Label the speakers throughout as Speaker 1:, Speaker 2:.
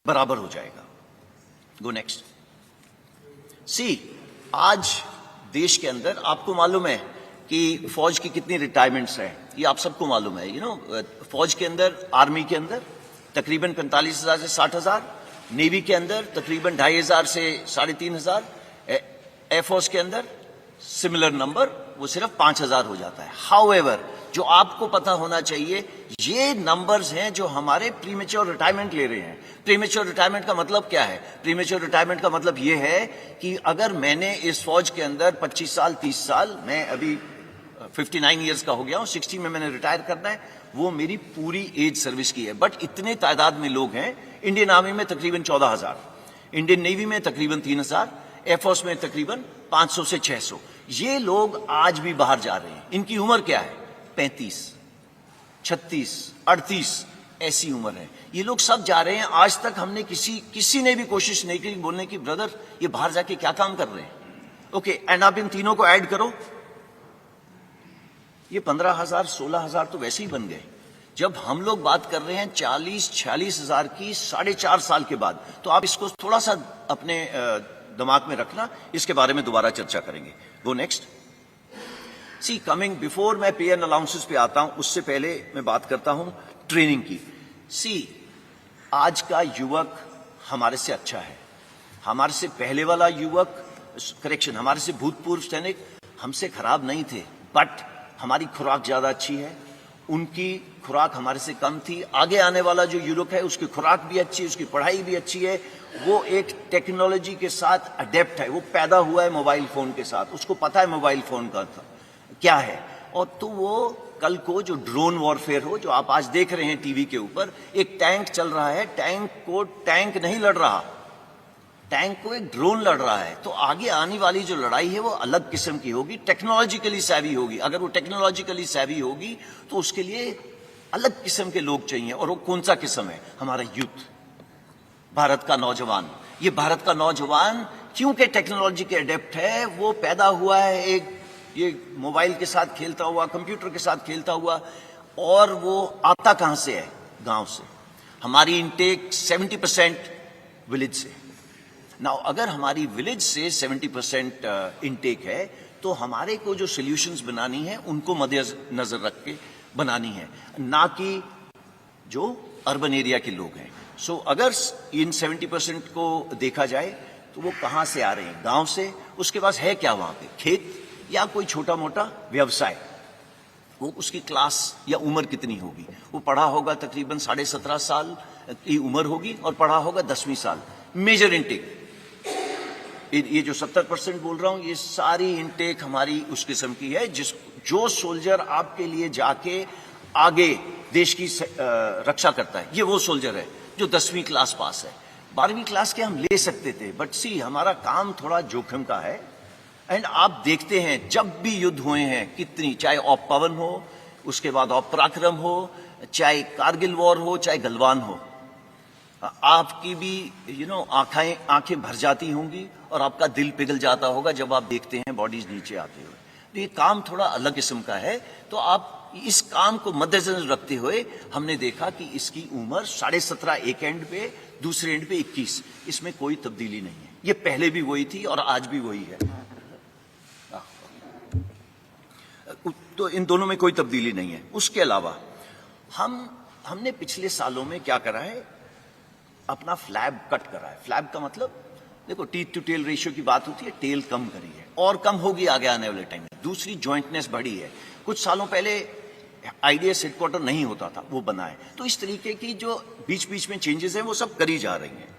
Speaker 1: बराबर हो जाएगा। गो नेक्स्ट। सी, आज देश के अंदर आपको मालूम है कि फौज की कितनी रिटायरमेंट्स हैं, ये आप सबको मालूम है। फौज के अंदर, आर्मी के अंदर तकरीबन 45,000 से 60,000, नेवी के अंदर तकरीबन 2,500 से 3,500, एयरफोर्स के अंदर सिमिलर नंबर, वो सिर्फ 5,000 हो जाता है। हाउएवर, जो आपको पता होना चाहिए, ये नंबर्स हैं जो हमारे प्रीमेच्योर रिटायरमेंट ले रहे हैं। प्रीमेच्योर रिटायरमेंट का मतलब क्या है? प्रीमेच्योर रिटायरमेंट का मतलब ये है कि अगर मैंने इस फौज के अंदर 25 साल 30 साल, मैं अभी 59 ईयर्स का हो गया हूं, 60 में मैंने रिटायर करना है, वो मेरी पूरी एज सर्विस की है। बट इतने तादाद में लोग हैं, इंडियन आर्मी में तकरीबन 14,000, इंडियन नेवी में तकरीबन 3,000, एयरफोर्स में तकरीबन 500 से 600। ये लोग आज भी बाहर जा रहे हैं। इनकी उम्र क्या है? 35, 36, 38 ऐसी उम्र है। ये लोग सब जा रहे हैं। आज तक हमने किसी ने भी कोशिश नहीं की बोलने की, ब्रदर ये बाहर जाके क्या काम कर रहे हैं। ओके, एंड आप इन तीनों को ऐड करो, ये 15,000 16,000 तो वैसे ही बन गए। जब हम लोग बात कर रहे हैं 40-46 हजार की 4.5 साल के बाद, तो आप इसको थोड़ा सा अपने दिमाग में रखना, इसके बारे में दोबारा चर्चा करेंगे। Go next. See, coming before मैं पे एंड अलाउंसेस पे आता हूं, उससे पहले मैं बात करता हूं ट्रेनिंग की। सी, आज का युवक हमारे से अच्छा है। हमारे से पहले वाला युवक, करेक्शन, हमारे से भूतपूर्व सैनिक हमसे खराब नहीं थे, बट हमारी खुराक ज्यादा अच्छी है, उनकी खुराक हमारे से कम थी। आगे आने वाला जो युवक है, उसकी खुराक भी अच्छी है, उसकी पढ़ाई भी अच्छी है, वो एक टेक्नोलॉजी के साथ अडेप्ट है, वो पैदा हुआ है मोबाइल फोन के साथ, उसको पता है मोबाइल फोन का क्या है। और तो वो कल को जो ड्रोन वॉरफेयर हो, जो आप आज देख रहे हैं टीवी के ऊपर, एक टैंक चल रहा है, टैंक को टैंक नहीं लड़ रहा, टैंक को एक ड्रोन लड़ रहा है। तो आगे आने वाली जो लड़ाई है वो अलग किस्म की होगी, टेक्नोलॉजिकली सैवी होगी। अगर वो टेक्नोलॉजिकली सैवी होगी तो उसके लिए अलग किस्म के लोग चाहिए। और वो कौन सा किस्म है? हमारा यूथ, भारत का नौजवान। ये भारत का नौजवान क्योंकि टेक्नोलॉजी के अडेप्ट है, वो पैदा हुआ है एक ये मोबाइल के साथ खेलता हुआ, कंप्यूटर के साथ खेलता हुआ, और वो आता कहां से है? गांव से। हमारी इनटेक 70% विलेज से। नाउ, अगर हमारी विलेज से 70% इनटेक है, तो हमारे को जो सॉल्यूशंस बनानी है उनको मद्देनजर रख के बनानी है, ना कि जो अर्बन एरिया के लोग हैं। सो अगर इन 70% को देखा जाए तो वो कहां से आ रहे हैं? गांव से। उसके पास है क्या वहां पे? खेत या कोई छोटा मोटा व्यवसाय। वो उसकी क्लास या उम्र कितनी होगी? वो पढ़ा होगा तकरीबन 17.5 साल की उम्र होगी और पढ़ा होगा 10वीं साल। मेजर इनटेक, ये जो 70% बोल रहा हूं, ये सारी इनटेक हमारी उस किस्म की है जो सोल्जर आपके लिए जाके आगे देश की रक्षा करता है, ये वो सोल्जर है जो 10वीं क्लास पास है। 12वीं क्लास के हम ले सकते थे, बट सी, हमारा काम थोड़ा जोखिम का है। एंड आप देखते हैं जब भी युद्ध हुए हैं कितनी, चाहे ऑप पवन हो, उसके बाद ऑप पराक्रम हो, चाहे कारगिल वॉर हो, चाहे गलवान हो, आपकी भी आंखें भर जाती होंगी और आपका दिल पिघल जाता होगा जब आप देखते हैं बॉडीज नीचे आते हुए। तो ये काम थोड़ा अलग किस्म का है। तो आप इस काम को मद्देनजर रखते हुए हमने देखा कि इसकी उम्र 17.5 एक एंड पे, दूसरे एंड पे 21, इसमें कोई तब्दीली नहीं है। ये पहले भी वही थी और आज भी वही है। तो इन दोनों में कोई तब्दीली नहीं है। उसके अलावा हमने पिछले सालों में क्या करा है? अपना फ्लैब कट करा है। फ्लैब का मतलब, देखो, टीथ टू टेल रेशियो की बात होती है, टेल कम करी है और कम होगी आगे आने वाले टाइम में। दूसरी, जॉइंटनेस बढ़ी है। कुछ सालों पहले आईडीएस हेडक्वार्टर नहीं होता था, वो बना है। तो इस तरीके की जो बीच बीच में चेंजेस हैं वो सब करी जा रही हैं।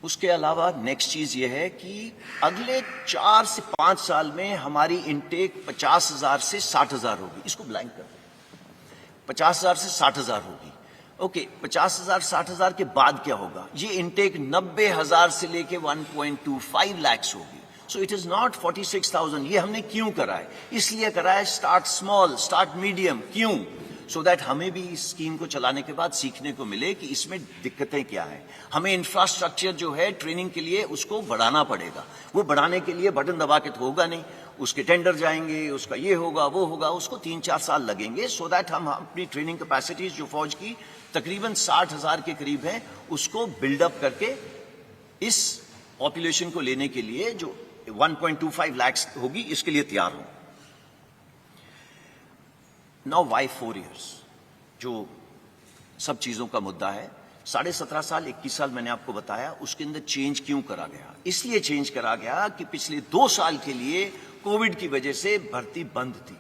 Speaker 1: उसके अलावा नेक्स्ट चीज ये है कि अगले 4 से 5 साल में हमारी इनटेक 50,000 से 60,000 होगी। इसको ब्लैंक कर दें, 50,000 से 60,000 होगी। ओके, 50,000 60,000 के बाद क्या होगा? ये इनटेक 90,000 से लेके 1.25 लाख होगी। सो इट इज नॉट 46,000। ये हमने क्यों करा है? इसलिए करा है, स्टार्ट स्मॉल, स्टार्ट मीडियम। क्यों? सो दैट हमें भी इस स्कीम को चलाने के बाद सीखने को मिले कि इसमें दिक्कतें क्या हैं। हमें इंफ्रास्ट्रक्चर जो है ट्रेनिंग के लिए उसको बढ़ाना पड़ेगा। वो बढ़ाने के लिए बटन दबा के तो होगा नहीं, उसके टेंडर जाएंगे, उसका ये होगा वो होगा, उसको 3-4 साल लगेंगे। सो दैट हम अपनी ट्रेनिंग कैपेसिटीज जो फौज की तकरीबन 60,000 के करीब हैं, उसको बिल्डअप करके इस पॉपुलेशन को लेने के लिए जो 1.25 लाख होगी, इसके लिए तैयार हो। नाउ वाई 4 years, जो सब चीजों का मुद्दा है। 17.5 साल 21 साल मैंने आपको बताया, उसके अंदर चेंज क्यों करा गया? इसलिए चेंज करा गया कि पिछले 2 साल के लिए कोविड की वजह से भर्ती बंद थी।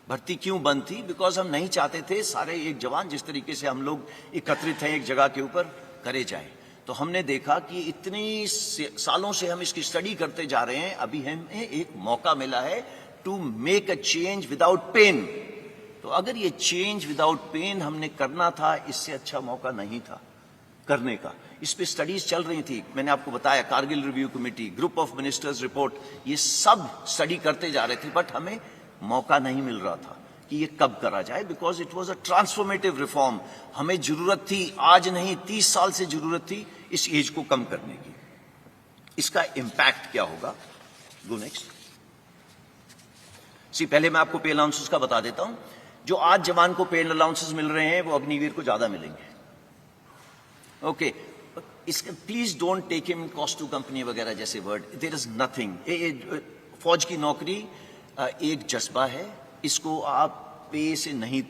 Speaker 1: भर्ती क्यों बंद थी? बिकॉज हम नहीं चाहते थे सारे एक जवान जिस तरीके से हम लोग एकत्रित हैं एक जगह के ऊपर करे जाए। तो हमने देखा कि इतनी सालों से हम इसकी स्टडी करते जा रहे हैं, अभी हमें एक मौका मिला है to make a change without pain. तो अगर ये चेंज विदाउट पेन हमने करना था, इससे अच्छा मौका नहीं था करने का। इस पे स्टडीज चल रही थी, मैंने आपको बताया, Kargil review committee, group of ministers report, ये सब स्टडी करते जा रहे थे, बट हमें मौका नहीं मिल रहा था कि ये कब करा जाए, because it was a transformative reform. हमें जरूरत थी, आज नहीं 30 साल से जरूरत थी इस एज को कम करने की। इसका इंपैक्ट क्या होगा? Go next. पहले मैं आपको पे अलाउंसेस का बता देता हूं। जो आज जवान को पे अलाउंसेस मिल रहे हैं वो अग्निवीर को ज्यादा मिलेंगे। ओके, इसका please don't take him cost to company वगैरह जैसे वर्ड, देयर इज नथिंग। फौज की नौकरी एक जज्बा है, इसको आप पे से नहीं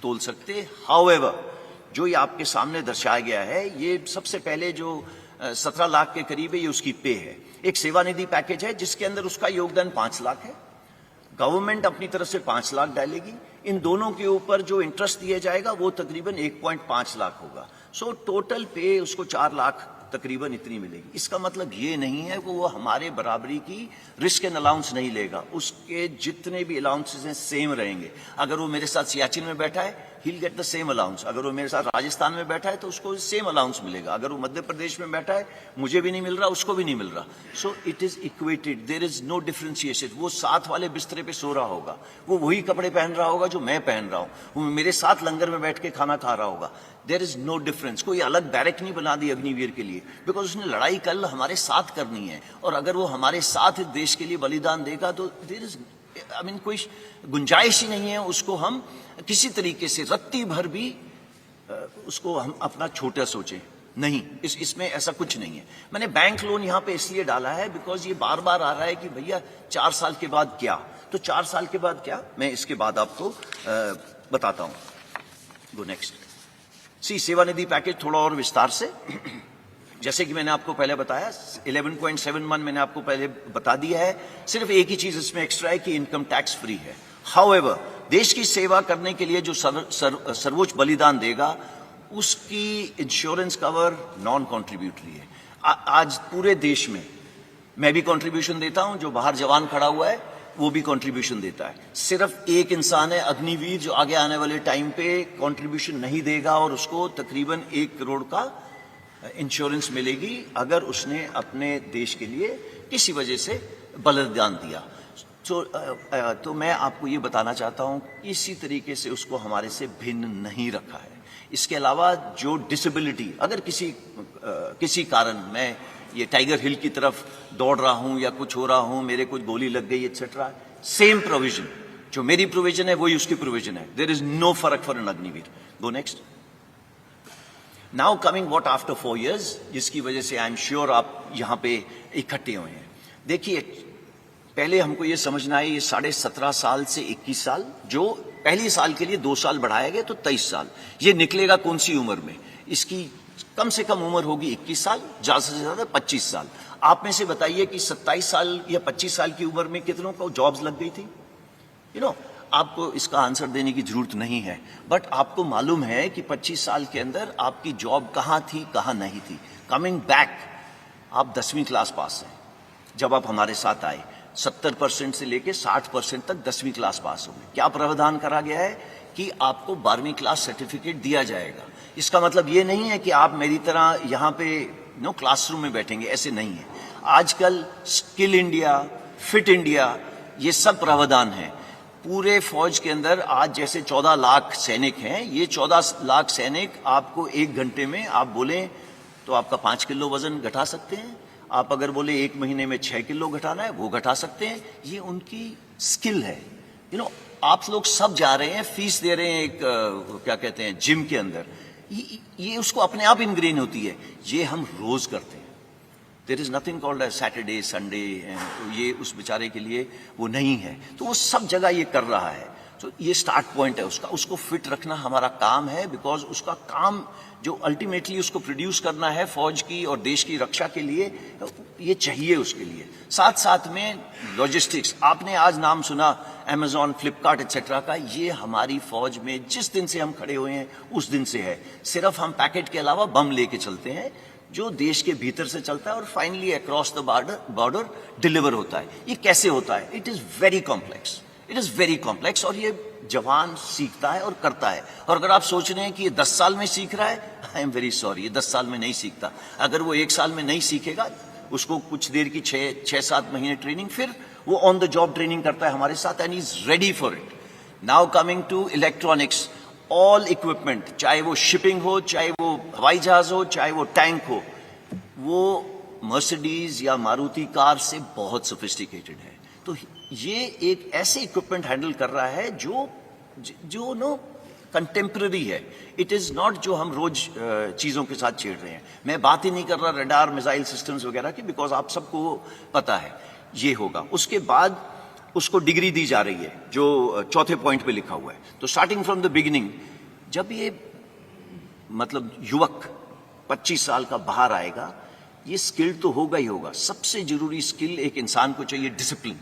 Speaker 1: तोल सकते। हाउएवर, जो ये आपके सामने दर्शाया गया है, ये सबसे पहले जो 17 लाख के करीब है, ये उसकी पे है। एक सेवानिधि पैकेज है जिसके अंदर उसका योगदान 5 लाख है। गवर्नमेंट अपनी तरफ से 5 लाख डालेगी। इन दोनों के ऊपर जो इंटरेस्ट दिया जाएगा वो तकरीबन 1.5 लाख होगा। सो टोटल पे उसको 4 लाख तकरीबन इतनी मिलेगी। इसका मतलब ये नहीं है कि वो हमारे बराबरी की रिस्क एंड अलाउंस नहीं लेगा, उसके जितने भी अलाउंसेस हैं सेम रहेंगे। अगर वो मेरे साथ सियाचिन में बैठा है, he'll get the same allowance। अगर वो मेरे साथ राजस्थान में बैठा है तो उसको सेम अलाउंस मिलेगा। अगर वो मध्य प्रदेश में बैठा है, मुझे भी नहीं मिल रहा, उसको भी नहीं मिल रहा। So it is equated, there is no differentiation. वो साथ वाले बिस्तरे पे सो रहा होगा, वो वही कपड़े पहन रहा होगा जो मैं पहन रहा हूं, वो मेरे साथ लंगर में बैठ के खाना खा रहा होगा। There is no difference. कोई अलग बैरक नहीं बना दी अग्निवीर के लिए, बिकॉज उसने लड़ाई कल हमारे साथ करनी है, और अगर वो हमारे साथ देश के लिए बलिदान देगा तो देयर इज कोई गुंजाइश ही नहीं है उसको हम किसी तरीके से रत्ती भर भी उसको हम अपना छोटा सोचें। नहीं, इसमें ऐसा कुछ नहीं है। मैंने बैंक लोन यहां पे इसलिए डाला है बिकॉज ये बार बार आ रहा है कि भैया 4 साल के बाद क्या, तो 4 साल के बाद क्या, मैं इसके बाद आपको बताता हूं। Go next. सेवानिधि पैकेज थोड़ा और विस्तार से, जैसे कि मैंने आपको पहले बताया 11.71 मैंने आपको पहले बता दिया है। सिर्फ एक ही चीज इसमें एक्स्ट्रा है कि इनकम टैक्स फ्री है। हाउएवर, देश की सेवा करने के लिए जो सर्वोच्च बलिदान देगा उसकी इंश्योरेंस कवर नॉन कॉन्ट्रीब्यूटरी है। आज पूरे देश में मैं भी कंट्रीब्यूशन देता हूं, जो बाहर जवान खड़ा हुआ है वो भी कंट्रीब्यूशन देता है। सिर्फ एक इंसान है अग्निवीर जो आगे आने वाले टाइम पे कंट्रीब्यूशन नहीं देगा, और उसको तकरीबन 1 करोड़ का इंश्योरेंस मिलेगी अगर उसने अपने देश के लिए किसी वजह से बलिदान दिया। तो मैं आपको ये बताना चाहता हूं, इसी तरीके से उसको हमारे से भिन्न नहीं रखा है। इसके अलावा जो डिसेबिलिटी, अगर किसी कारण मैं ये टाइगर हिल की तरफ दौड़ रहा हूं या कुछ हो रहा हूं, मेरे कुछ गोली लग गई एक्सेट्रा, सेम प्रोविजन, जो मेरी प्रोविजन है वही उसकी प्रोविजन है। देयर इज नो फर्क for an Agniveer. Go next. Now coming what after 4 years, जिसकी वजह से आई एम श्योर आप यहां पे इकट्ठे हुए हैं। देखिए, पहले हमको ये समझना है, ये 17.5 साल से 21 साल, जो पहली साल के लिए 2 साल बढ़ाया गया तो 23 साल, ये निकलेगा कौन सी उम्र में? इसकी कम से कम उम्र होगी 21 साल, ज्यादा से ज्यादा 25 साल। आप में से बताइए कि 27 साल या 25 साल की उम्र में कितनों को जॉब्स लग गई थी? आपको इसका आंसर देने की जरूरत नहीं है, बट आपको मालूम है कि 25 साल के अंदर आपकी जॉब कहां थी, कहां नहीं थी। कमिंग बैक, आप 10वीं क्लास पास हैं जब आप हमारे साथ आए, 70% से लेके 60% तक 10वीं क्लास पास हो गए। क्या प्रावधान करा गया है कि आपको 12वीं क्लास सर्टिफिकेट दिया जाएगा। इसका मतलब ये नहीं है कि आप मेरी तरह यहाँ पे क्लासरूम में बैठेंगे, ऐसे नहीं है। आजकल स्किल इंडिया, फिट इंडिया, ये सब प्रावधान है। पूरे फौज के अंदर आज जैसे 14 लाख सैनिक हैं, ये 14 लाख सैनिक आपको 1 घंटे में आप बोले तो आपका 5 किलो वजन घटा सकते हैं। आप अगर बोले 1 महीने में 6 किलो घटाना है, वो घटा सकते हैं। ये उनकी स्किल है। आप लोग सब जा रहे हैं, फीस दे रहे हैं एक क्या कहते हैं जिम के अंदर, ये उसको अपने आप इनग्रेन होती है, ये हम रोज करते हैं। There is nothing called a Saturday Sunday, ये उस बेचारे के लिए वो नहीं है, तो वो सब जगह ये कर रहा है। तो ये स्टार्ट पॉइंट है उसका, उसको फिट रखना हमारा काम है, बिकॉज उसका काम जो अल्टीमेटली उसको प्रोड्यूस करना है फौज की और देश की रक्षा के लिए, ये चाहिए उसके लिए। साथ साथ में लॉजिस्टिक्स, आपने आज नाम सुना अमेजॉन, फ्लिपकार्ट एक्सेट्रा का, ये हमारी फौज में जिस दिन से हम खड़े हुए हैं उस दिन से है। सिर्फ हम पैकेट के अलावा बम लेके चलते हैं जो देश के भीतर से चलता है और finally across the border deliver होता है। ये कैसे होता है? It is very complex, it is very complex, और ये जवान सीखता है और करता है। और अगर आप सोच रहे हैं कि ये 10 साल में सीख रहा है, आई एम वेरी सॉरी, ये 10 साल में नहीं सीखता। अगर वो 1 साल में नहीं सीखेगा, उसको कुछ देर की 6-7 महीने ट्रेनिंग, फिर वो ऑन द जॉब ट्रेनिंग करता है हमारे साथ, and is ready for it. Now coming to electronics, all equipment, चाहे वो शिपिंग हो, चाहे वो हवाई जहाज हो, चाहे वो टैंक हो, वो मर्सिडीज या मारुति कार से बहुत सोफिस्टिकेटेड है। तो ये एक ऐसे इक्विपमेंट हैंडल कर रहा है जो नो कंटेम्पररी है। इट इज नॉट जो हम रोज चीजों के साथ छेड़ रहे हैं। मैं बात ही नहीं कर रहा रडार, मिसाइल सिस्टम्स वगैरह की, बिकॉज आप सबको पता है ये होगा। उसके बाद उसको डिग्री दी जा रही है जो चौथे पॉइंट पे लिखा हुआ है। तो स्टार्टिंग फ्रॉम द बिगिनिंग, जब ये मतलब युवक 25 साल का बाहर आएगा, ये स्किल तो होगा ही होगा। सबसे जरूरी स्किल एक इंसान को चाहिए, discipline.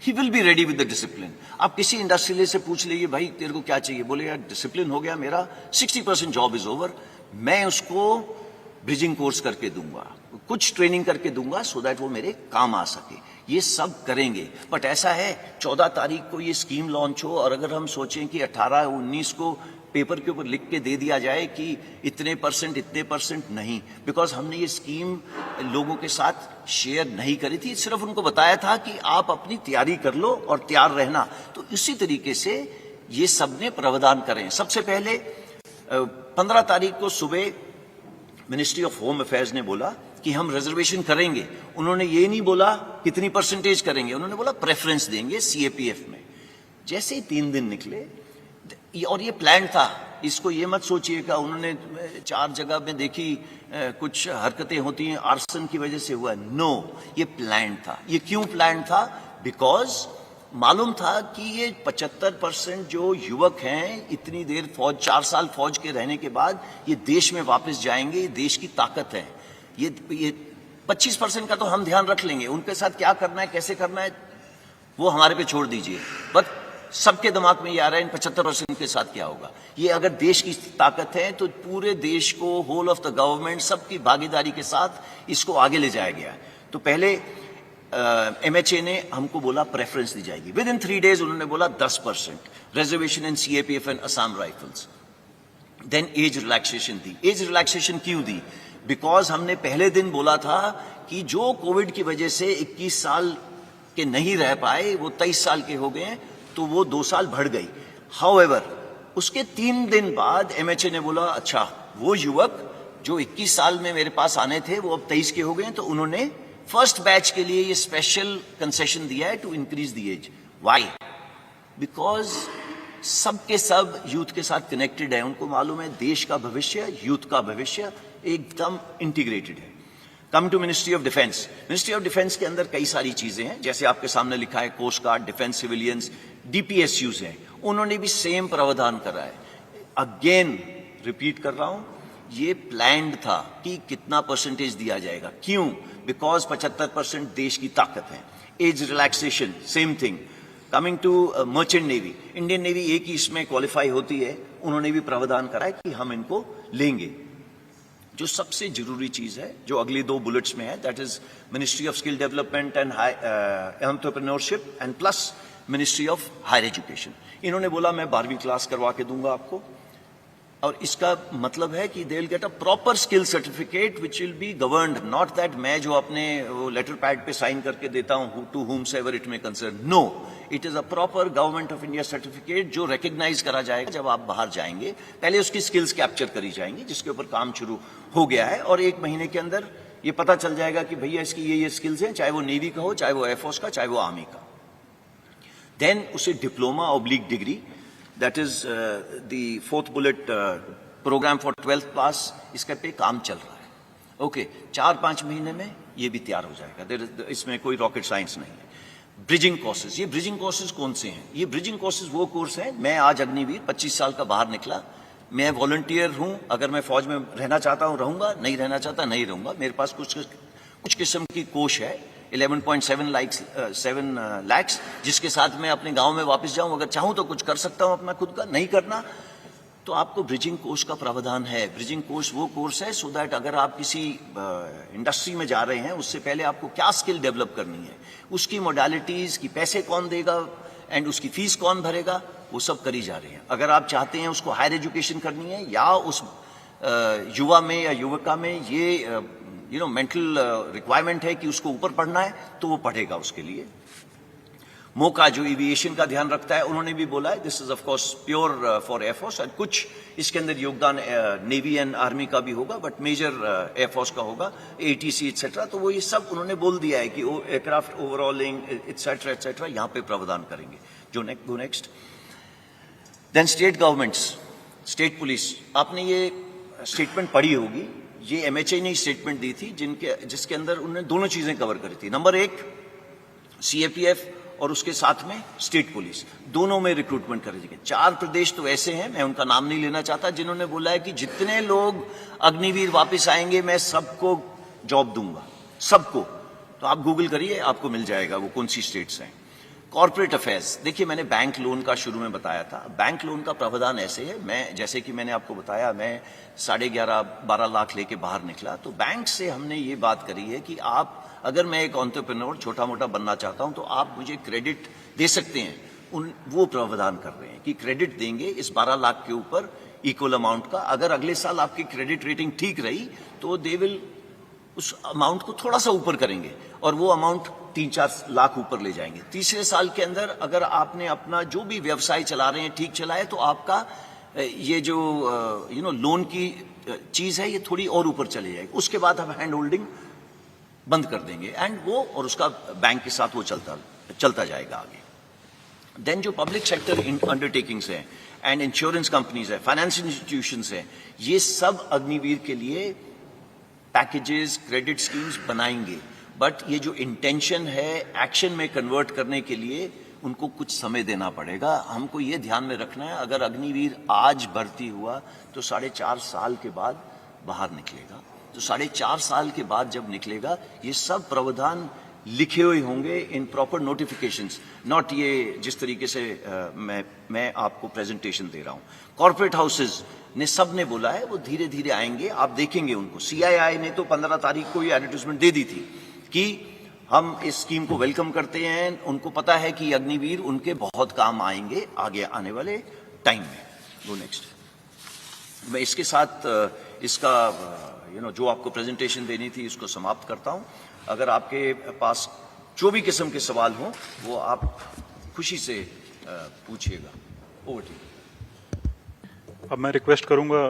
Speaker 1: He will be ready with the discipline. आप किसी इंडस्ट्रियलिस्ट से पूछ लीजिए, भाई तेरे को क्या चाहिए, बोले यार डिसिप्लिन हो गया मेरा, 60% जॉब इज ओवर, मैं उसको ब्रिजिंग कोर्स करके दूंगा, कुछ ट्रेनिंग करके दूंगा, सो दैट वो मेरे काम आ सके। ये सब करेंगे। बट ऐसा है 14 तारीख को ये स्कीम लॉन्च हो, और अगर हम सोचें कि 18-19 को पेपर के ऊपर लिख के दे दिया जाए कि इतने परसेंट नहीं, बिकॉज हमने ये स्कीम लोगों के साथ शेयर नहीं करी थी, सिर्फ उनको बताया था कि आप अपनी तैयारी कर लो और तैयार रहना। तो इसी तरीके से ये सबने प्रावधान करें। सबसे पहले 15 तारीख को सुबह मिनिस्ट्री ऑफ होम अफेयर्स ने बोला कि हम रिजर्वेशन करेंगे। उन्होंने ये नहीं बोला कितनी परसेंटेज करेंगे, उन्होंने बोला प्रेफरेंस देंगे सीएपीएफ में। जैसे ही 3 दिन निकले, और ये प्लान था, इसको ये मत सोचिएगा उन्होंने 4 जगह में देखी कुछ हरकतें होती हैं आर्सन की वजह से हुआ। नो, ये प्लान था। ये क्यों प्लान था? बिकॉज मालूम था कि ये 75% जो युवक हैं, इतनी देर फौज, 4 साल फौज के रहने के बाद ये देश में वापस जाएंगे, ये देश की ताकत है। ये 25% का तो हम ध्यान रख लेंगे, उनके साथ क्या करना है, कैसे करना है, वो हमारे पे छोड़ दीजिए। बट सबके दिमाग में ये आ रहा है इन 75% के साथ क्या होगा। ये अगर देश की ताकत है तो पूरे देश को, होल ऑफ द गवर्नमेंट, सबकी भागीदारी के साथ इसको आगे ले जाया गया। तो पहले एमएचए ने हमको बोला प्रेफरेंस दी जाएगी। विद इन 3 डेज उन्होंने बोला 10% reservation in CAPF and Assam Rifles. Then age relaxation दी। एज रिलैक्सेशन क्यों दी? बिकॉज हमने पहले दिन बोला था कि जो कोविड की वजह से 21 साल के नहीं रह पाए वो 23 साल के हो गए, तो वो 2 साल बढ़ गई। हाउएवर उसके 3 दिन बाद एमएचए ने बोला अच्छा, वो युवक जो 21 साल में मेरे पास आने थे वो अब 23 के हो गए, तो उन्होंने फर्स्ट बैच के लिए ये स्पेशल कंसेशन दिया है to increase the age. Why? Because सब के सब यूथ के साथ कनेक्टेड है, उनको मालूम है देश का भविष्य, यूथ का भविष्य एकदम इंटीग्रेटेड है। Come to ministry of defence. Ministry of defence के अंदर कई सारी चीजें हैं, जैसे आपके सामने लिखा है coast guard, defence civilians, DPSUs हैं, उन्होंने भी सेम प्रावधान करा है। अगेन रिपीट कर रहा हूं, ये प्लान्ड था कि कितना परसेंटेज दिया जाएगा। क्यों? बिकॉज 75% देश की ताकत है। Age relaxation same thing. Coming to merchant navy, Indian navy एक ही इसमें क्वालिफाई होती है, उन्होंने भी प्रावधान करा है कि हम इनको लेंगे। जो सबसे जरूरी चीज है जो अगली 2 बुलेट्स में है, that is ministry of skill development and entrepreneurship and plus ministry of higher education. इन्होंने बोला मैं 12वीं क्लास करवा के दूंगा आपको, और इसका मतलब है कि they will get a proper skill certificate which will be governed, not that मैं जो अपने लेटर पैड पे साइन करके देता हूं to whomsoever ever it may concern. No, it is a proper government of India certificate जो recognise करा जाएगा जब आप बाहर जाएंगे। पहले उसकी स्किल्स कैप्चर करी जाएंगी, जिसके ऊपर काम शुरू हो गया है, और 1 महीने के अंदर ये पता चल जाएगा कि भैया इसकी ये स्किल्स हैं, चाहे वो नेवी का हो, चाहे वो एयरफोर्स का, चाहे वो आर्मी का। देन उसे diploma oblique degree, that is the 4th bullet programme for 12th pass, इसके पे काम चल रहा है। ओके, 4-5 महीने में ये भी तैयार हो जाएगा। इसमें कोई रॉकेट साइंस नहीं है। ब्रिजिंग कोर्सेज, ये ब्रिजिंग कोर्सेज कौन से हैं? ये ब्रिजिंग कोर्सेज वो कोर्स हैं, मैं आज अग्निवीर 25 साल का बाहर निकला, मैं वॉलंटियर हूं, अगर मैं फौज में रहना चाहता हूं रहूंगा, नहीं रहना चाहता नहीं रहूंगा। मेरे पास कुछ किस्म की कोष है 11.7 लाख, जिसके साथ मैं अपने गांव में वापस जाऊं, अगर चाहूं तो कुछ कर सकता हूं अपना खुद का, नहीं करना तो आपको ब्रिजिंग कोर्स का प्रावधान है। ब्रिजिंग कोर्स वो कोर्स है सो दैट अगर आप किसी इंडस्ट्री में जा रहे हैं, उससे पहले आपको क्या स्किल डेवलप करनी है, उसकी मोडालिटीज की, पैसे कौन देगा एंड उसकी फीस कौन भरेगा, वो सब करी जा रही है। अगर आप चाहते हैं उसको हायर एजुकेशन करनी है या उस युवा में या युवका में ये मेंटल रिक्वायरमेंट है कि उसको ऊपर पढ़ना है, तो वो पढ़ेगा उसके लिए। मौका जो एविएशन का ध्यान रखता है, उन्होंने भी बोला है this is of course pure for air force, और कुछ इसके अंदर योगदान नेवी एंड आर्मी का भी होगा, बट मेजर एयरफोर्स का होगा, एटीसी एटसेट्रा। तो वो ये सब उन्होंने बोल दिया है कि एयरक्राफ्ट ओवरऑलिंग एटसेट्रा एटसेट्रा यहाँ पे प्रावधान करेंगे। जो next then state governments, state police, आपने ये स्टेटमेंट पढ़ी होगी, ये एमएचए ने स्टेटमेंट दी थी जिसके अंदर उन्होंने दोनों चीजें कवर करी थी। नंबर 1 सीएपीएफ और उसके साथ में स्टेट पुलिस, दोनों में रिक्रूटमेंट कर दी। 4 प्रदेश तो ऐसे हैं, मैं उनका नाम नहीं लेना चाहता, जिन्होंने बोला है कि जितने लोग अग्निवीर वापस आएंगे मैं सबको जॉब दूंगा, सबको। तो आप गूगल करिए, आपको मिल जाएगा वो कौन सी स्टेट्स हैं। कॉर्पोरेट अफेयर्स, देखिए मैंने बैंक लोन का शुरू में बताया था। बैंक लोन का प्रावधान ऐसे है, मैं जैसे कि मैंने आपको बताया, मैं 11.5-12 लाख लेके बाहर निकला, तो बैंक से हमने ये बात करी है कि आप, अगर मैं एक एंटरप्रेन्योर छोटा मोटा बनना चाहता हूं, तो आप मुझे क्रेडिट दे सकते हैं। वो प्रावधान कर रहे हैं कि क्रेडिट देंगे इस 12 लाख के ऊपर इक्वल अमाउंट का। अगर अगले साल आपकी क्रेडिट रेटिंग ठीक रही तो दे विल उस अमाउंट को थोड़ा सा ऊपर करेंगे और वो अमाउंट 3-4 लाख ऊपर ले जाएंगे। तीसरे साल के अंदर अगर आपने अपना जो भी व्यवसाय चला रहे हैं ठीक चलाए, तो आपका ये जो लोन की चीज है ये थोड़ी और ऊपर चली जाएगी। उसके बाद हम हैंड होल्डिंग बंद कर देंगे एंड वो और उसका बैंक के साथ वो चलता जाएगा आगे। देन जो पब्लिक सेक्टर अंडरटेकिंग्स हैं एंड इंश्योरेंस कंपनीज है, फाइनेंशियल इंस्टीट्यूशंस है, ये सब अग्निवीर के लिए पैकेजेस, क्रेडिट स्कीम्स बनाएंगे। बट ये जो इंटेंशन है एक्शन में कन्वर्ट करने के लिए उनको कुछ समय देना पड़ेगा। हमको ये ध्यान में रखना है, अगर अग्निवीर आज भर्ती हुआ तो 4.5 साल के बाद बाहर निकलेगा। तो 4.5 साल के बाद जब निकलेगा, ये सब प्रावधान लिखे हुए होंगे इन प्रॉपर नोटिफिकेशंस, नॉट ये जिस तरीके से मैं आपको प्रेजेंटेशन दे रहा हूं। कॉर्पोरेट हाउसेज ने सब ने बोला है वो धीरे धीरे आएंगे, आप देखेंगे उनको। सीआईआई ने तो 15 तारीख को ये एडवर्टाइजमेंट दे दी थी कि हम इस स्कीम को वेलकम करते हैं, उनको पता है कि अग्निवीर उनके बहुत काम आएंगे आगे आने वाले टाइम में। Go next. मैं इसके साथ इसका जो आपको प्रेजेंटेशन देनी थी इसको समाप्त करता हूं। अगर आपके पास जो भी किस्म के सवाल हों वो आप खुशी से पूछिएगा। Over to you.
Speaker 2: अब मैं रिक्वेस्ट करूंगा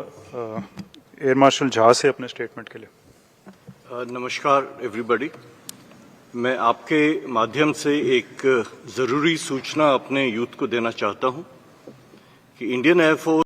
Speaker 2: एयर मार्शल झा से अपने स्टेटमेंट के लिए।
Speaker 3: नमस्कार एवरीबॉडी, मैं आपके माध्यम से एक ज़रूरी सूचना अपने यूथ को देना चाहता हूं कि इंडियन एयरफोर्स